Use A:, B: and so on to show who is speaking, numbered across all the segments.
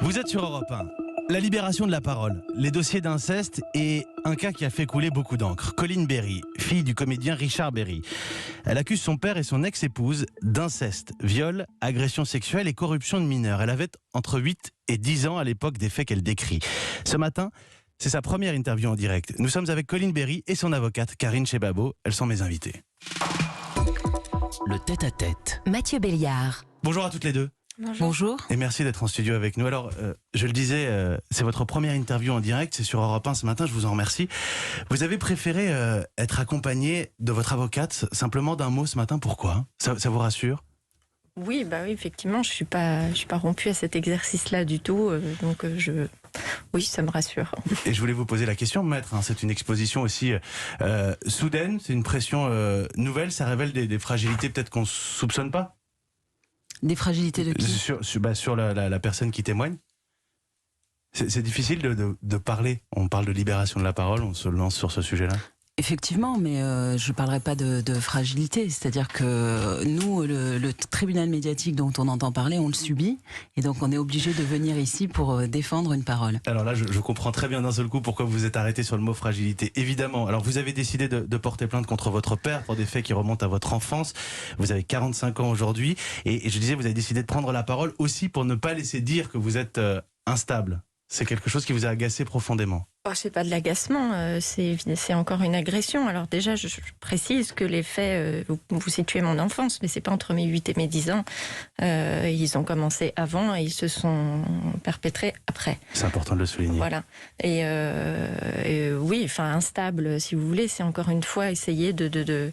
A: Vous êtes sur Europe 1. La libération de la parole, les dossiers d'inceste et un cas qui a fait couler beaucoup d'encre. Colline Berry, fille du comédien Richard Berry. Elle accuse son père et son ex-épouse d'inceste, viol, agression sexuelle et corruption de mineurs. Elle avait entre 8 et 10 ans à l'époque des faits qu'elle décrit. Ce matin, c'est sa première interview en direct. Nous sommes avec Colline Berry et son avocate Karine Chebabo. Elles sont mes invitées.
B: Le tête-à-tête.
C: Mathieu Béliard.
A: Bonjour à toutes les deux.
C: Bonjour.
A: Et merci d'être en studio avec nous. Alors, je le disais, c'est votre première interview en direct, c'est sur Europe 1 ce matin, je vous en remercie. Vous avez préféré être accompagné de votre avocate, simplement d'un mot ce matin, pourquoi ? Ça vous rassure ?
D: Oui, effectivement, je suis pas rompue à cet exercice-là du tout, oui, ça me rassure.
A: Et je voulais vous poser la question, maître, c'est une exposition aussi soudaine, c'est une pression nouvelle, ça révèle des fragilités peut-être qu'on ne soupçonne pas ?
C: Des fragilités de qui ?
A: Sur la personne qui témoigne. C'est difficile de parler. On parle de libération de la parole, on se lance sur ce sujet-là.
C: Effectivement, mais je ne parlerai pas de fragilité. C'est-à-dire que nous, le tribunal médiatique dont on entend parler, on le subit. Et donc on est obligé de venir ici pour défendre une parole. Alors
A: là, je comprends très bien d'un seul coup pourquoi vous vous êtes arrêté sur le mot fragilité. Évidemment. Alors vous avez décidé de porter plainte contre votre père pour des faits qui remontent à votre enfance. Vous avez 45 ans aujourd'hui. Et je disais, vous avez décidé de prendre la parole aussi pour ne pas laisser dire que vous êtes instable. C'est quelque chose qui vous a agacé profondément.
D: C'est pas de l'agacement, c'est encore une agression. Alors déjà, je précise que les faits, vous situez mon enfance, mais c'est pas entre mes 8 et mes 10 ans. Ils ont commencé avant et ils se sont perpétrés après.
A: C'est important de le souligner.
D: Voilà. Et oui, instable, si vous voulez, c'est encore une fois essayer de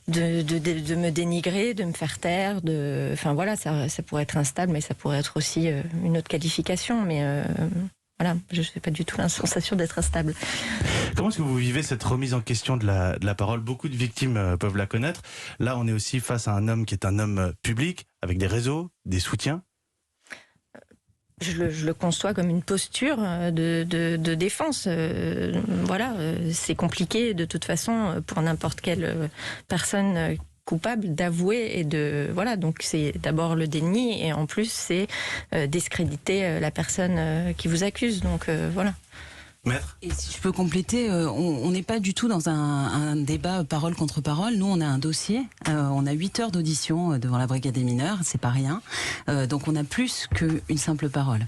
D: me dénigrer, de me faire taire, voilà, ça pourrait être instable, mais ça pourrait être aussi une autre qualification, mais voilà, je ne fais pas du tout la sensation d'être instable.
A: Comment est-ce que vous vivez cette remise en question de la parole ? Beaucoup de victimes peuvent la connaître. Là, on est aussi face à un homme qui est un homme public, avec des réseaux, des soutiens.
D: Je le conçois comme une posture de défense. Voilà, c'est compliqué de toute façon pour n'importe quelle personne coupable d'avouer et voilà. Donc c'est d'abord le déni et en plus c'est discréditer la personne qui vous accuse. Donc voilà.
A: Maître ?
C: Et si je peux compléter, on n'est pas du tout dans un débat parole contre parole. Nous, on a un dossier, on a 8 heures d'audition devant la brigade des mineurs, c'est pas rien. Donc on a plus qu'une simple parole.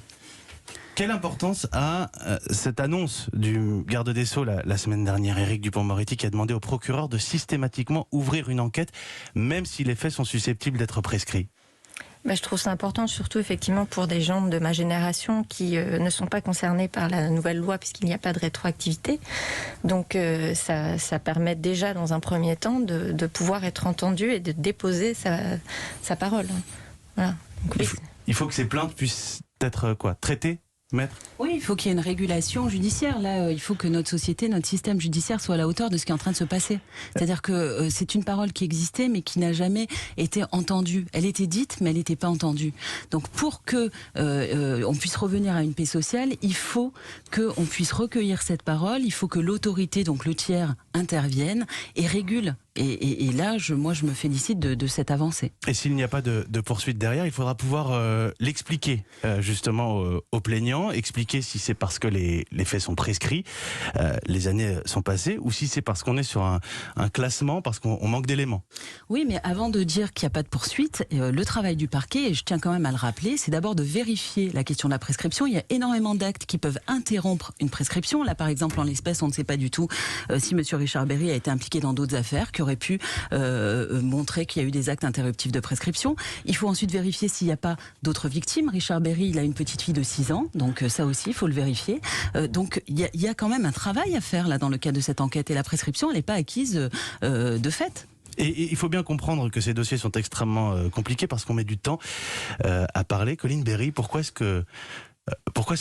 A: Quelle importance a cette annonce du garde des Sceaux la semaine dernière, Éric Dupond-Moretti, qui a demandé au procureur de systématiquement ouvrir une enquête, même si les faits sont susceptibles d'être prescrits ?
D: Je trouve ça important, surtout effectivement pour des gens de ma génération qui ne sont pas concernés par la nouvelle loi puisqu'il n'y a pas de rétroactivité. Donc ça permet déjà dans un premier temps de pouvoir être entendu et de déposer sa parole. Voilà. Donc,
A: il faut que ces plaintes puissent être traitées, maître ?
C: Oui, il faut qu'il y ait une régulation judiciaire. Là, il faut que notre société, notre système judiciaire soit à la hauteur de ce qui est en train de se passer. C'est-à-dire que c'est une parole qui existait, mais qui n'a jamais été entendue. Elle était dite, mais elle n'était pas entendue. Donc, pour que on puisse revenir à une paix sociale, il faut qu'on puisse recueillir cette parole. Il faut que l'autorité, donc le tiers, intervienne et régule. Et là, moi, je me félicite de cette avancée.
A: Et s'il n'y a pas de poursuite derrière, il faudra pouvoir l'expliquer justement aux plaignants, expliquer si c'est parce que les faits sont prescrits, les années sont passées, ou si c'est parce qu'on est sur un classement, parce qu'on manque d'éléments.
C: Oui, mais avant de dire qu'il n'y a pas de poursuite, le travail du parquet, et je tiens quand même à le rappeler, c'est d'abord de vérifier la question de la prescription. Il y a énormément d'actes qui peuvent interrompre une prescription. Là, par exemple, en l'espèce, on ne sait pas du tout si M. Richard Berry a été impliqué dans d'autres affaires qui auraient pu montrer qu'il y a eu des actes interruptifs de prescription. Il faut ensuite vérifier s'il n'y a pas d'autres victimes. Richard Berry, il a une petite fille de 6 ans, donc ça aussi, il faut le vérifier. Donc il y a quand même un travail à faire là dans le cadre de cette enquête, et la prescription, elle n'est pas acquise de fait.
A: Et il faut bien comprendre que ces dossiers sont extrêmement compliqués parce qu'on met du temps à parler. Colline Berry, pourquoi est-ce que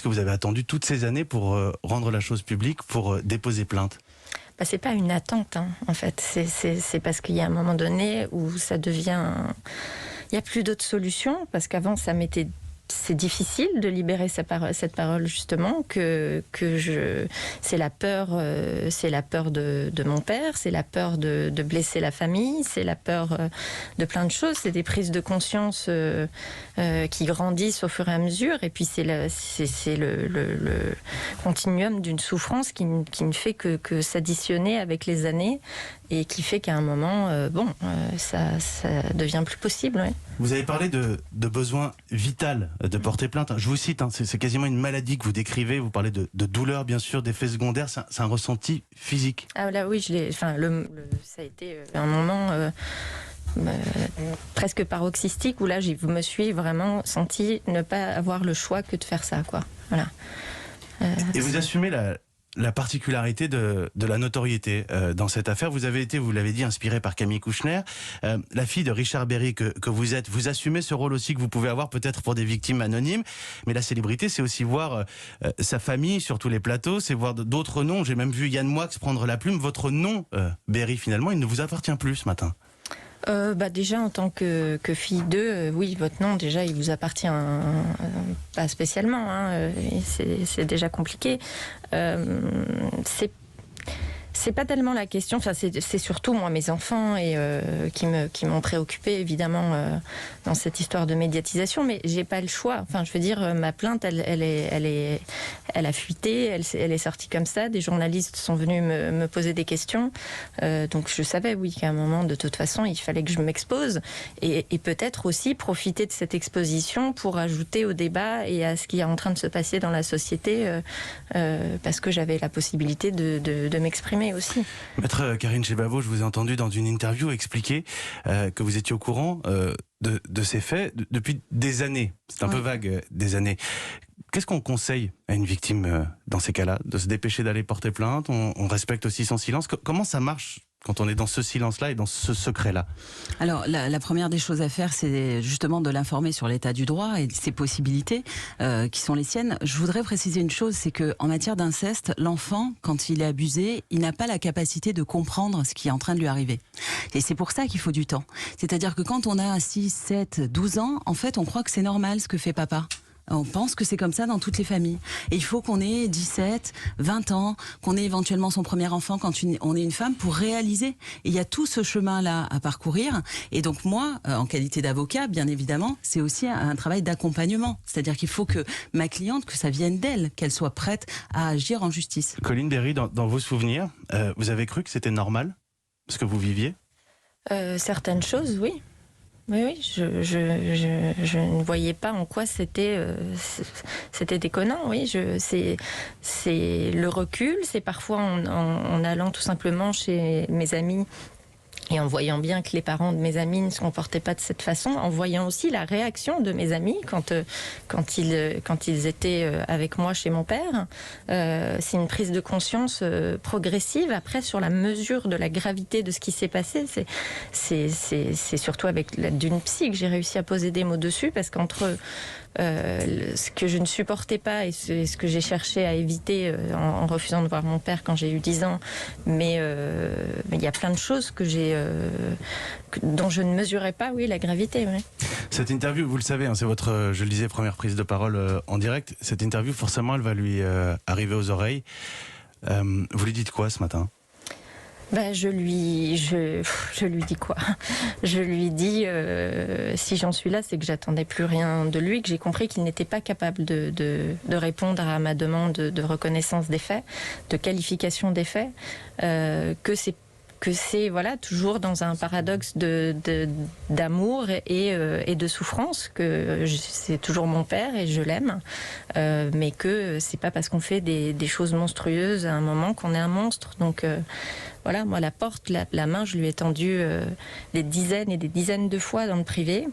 A: vous avez attendu toutes ces années pour rendre la chose publique, pour déposer plainte ?
D: C'est pas une attente, en fait. C'est parce qu'il y a un moment donné où ça devient... Il n'y a plus d'autres solutions, parce qu'avant, ça m'était c'est difficile de libérer cette parole justement, c'est la peur de mon père, c'est la peur de blesser la famille, c'est la peur de plein de choses, c'est des prises de conscience qui grandissent au fur et à mesure, et puis c'est le continuum d'une souffrance qui ne fait que s'additionner avec les années, et qui fait qu'à un moment, ça devient plus possible. Ouais.
A: Vous avez parlé de besoin vital de porter plainte. Je vous cite, c'est quasiment une maladie que vous décrivez. Vous parlez de douleur, bien sûr, d'effets secondaires. C'est un ressenti physique.
D: Ah là, oui, ça a été un moment presque paroxystique où là, je me suis vraiment sentie ne pas avoir le choix que de faire ça, quoi. Voilà.
A: Et vous assumez la particularité de la notoriété dans cette affaire. Vous avez été, vous l'avez dit, inspiré par Camille Kouchner, la fille de Richard Berry que vous êtes. Vous assumez ce rôle aussi que vous pouvez avoir peut-être pour des victimes anonymes, mais la célébrité, c'est aussi voir sa famille sur tous les plateaux, c'est voir d'autres noms. J'ai même vu Yann Moix prendre la plume. Votre nom, Berry, finalement, il ne vous appartient plus ce matin.
D: Déjà en tant que fille d'eux, oui, votre nom déjà il vous appartient pas spécialement, c'est déjà compliqué. C'est pas tellement la question, enfin, c'est surtout moi mes enfants qui m'ont préoccupée évidemment dans cette histoire de médiatisation, mais j'ai pas le choix. Enfin, je veux dire, ma plainte elle a fuité, elle est sortie comme ça. Des journalistes sont venus me poser des questions, donc je savais oui qu'à un moment de toute façon il fallait que je m'expose et peut-être aussi profiter de cette exposition pour ajouter au débat et à ce qui est en train de se passer dans la société, parce que j'avais la possibilité de m'exprimer aussi.
A: Maître Karine Chebavo, je vous ai entendu dans une interview expliquer que vous étiez au courant de ces faits depuis des années. C'est un peu vague, des années. Qu'est-ce qu'on conseille à une victime dans ces cas-là? De se dépêcher d'aller porter plainte? On respecte aussi son silence? Comment ça marche quand on est dans ce silence-là et dans ce secret-là?
C: Alors, la première des choses à faire, c'est justement de l'informer sur l'état du droit et ses possibilités qui sont les siennes. Je voudrais préciser une chose, c'est qu'en matière d'inceste, l'enfant, quand il est abusé, il n'a pas la capacité de comprendre ce qui est en train de lui arriver. Et c'est pour ça qu'il faut du temps. C'est-à-dire que quand on a 6, 7, 12 ans, en fait, on croit que c'est normal ce que fait papa. On pense que c'est comme ça dans toutes les familles. Et il faut qu'on ait 17, 20 ans, qu'on ait éventuellement son premier enfant quand on est une femme pour réaliser. Et il y a tout ce chemin-là à parcourir. Et donc moi, en qualité d'avocat, bien évidemment, c'est aussi un travail d'accompagnement. C'est-à-dire qu'il faut que ma cliente, que ça vienne d'elle, qu'elle soit prête à agir en justice.
A: Colline Berry, dans vos souvenirs, vous avez cru que c'était normal ce que vous viviez?
D: Certaines choses, oui. Oui, je ne voyais pas en quoi c'était déconnant. Oui, c'est le recul, c'est parfois en allant tout simplement chez mes amis et en voyant bien que les parents de mes amis ne se comportaient pas de cette façon, en voyant aussi la réaction de mes amis quand ils étaient avec moi chez mon père. C'est une prise de conscience progressive après sur la mesure de la gravité de ce qui s'est passé. C'est surtout avec d'une psy que j'ai réussi à poser des mots dessus, parce qu'entre ce que je ne supportais pas et ce que j'ai cherché à éviter en refusant de voir mon père quand j'ai eu 10 ans, mais il y a plein de choses dont je ne mesurais pas, oui, la gravité. Oui.
A: Cette interview, vous le savez, c'est votre, je le disais, première prise de parole en direct. Cette interview, forcément, elle va lui arriver aux oreilles. Vous lui dites quoi ce matin ?
D: Je lui dis quoi? Je lui dis si j'en suis là, c'est que j'attendais plus rien de lui, que j'ai compris qu'il n'était pas capable de répondre à ma demande de reconnaissance des faits, de qualification des faits, que c'est voilà, toujours dans un paradoxe d'amour et de souffrance, que c'est toujours mon père et je l'aime, mais que c'est pas parce qu'on fait des choses monstrueuses à un moment qu'on est un monstre. Donc voilà, moi la porte, la main, je lui ai tendue des dizaines et des dizaines de fois dans le privé.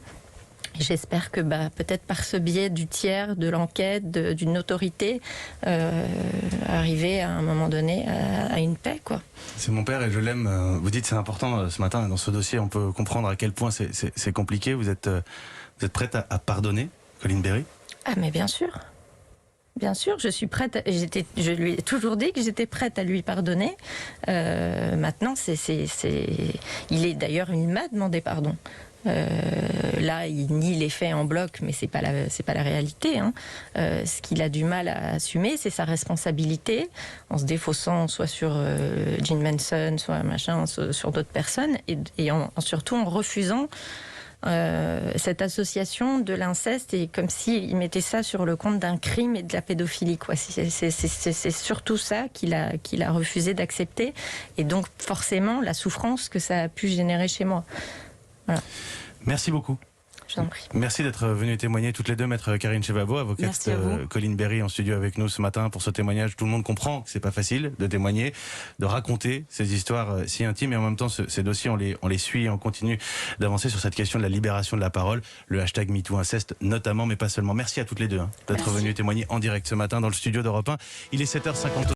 D: J'espère que peut-être par ce biais du tiers, de l'enquête, d'une autorité, arriver à un moment donné à une paix, quoi.
A: C'est mon père et je l'aime. Vous dites c'est important ce matin dans ce dossier. On peut comprendre à quel point c'est compliqué. Vous êtes prête à pardonner, Colline Berry? Ah
D: mais bien sûr. Bien sûr, je suis prête. Je lui ai toujours dit que j'étais prête à lui pardonner. Maintenant, il est d'ailleurs, il m'a demandé pardon. Là, il nie les faits en bloc, mais c'est pas la réalité. Hein. Ce qu'il a du mal à assumer, c'est sa responsabilité, en se défaussant soit sur Ghislaine Manson, soit sur d'autres personnes, et surtout en refusant cette association de l'inceste, et comme s'il mettait ça sur le compte d'un crime et de la pédophilie, quoi. C'est surtout ça qu'il a refusé d'accepter, et donc forcément la souffrance que ça a pu générer chez moi. Voilà.
A: Merci beaucoup.
D: Je vous en prie.
A: Merci d'être venus témoigner toutes les deux, maître Karine Chevavo, avocate Colline Berry en studio avec nous ce matin pour ce témoignage. Tout le monde comprend que c'est pas facile de témoigner, de raconter ces histoires si intimes, et en même temps ces dossiers on les suit et on continue d'avancer sur cette question de la libération de la parole, le hashtag #MeTooInceste notamment, mais pas seulement. Merci à toutes les deux d'être venues témoigner en direct ce matin dans le studio d'Europe 1. Il est 7h50.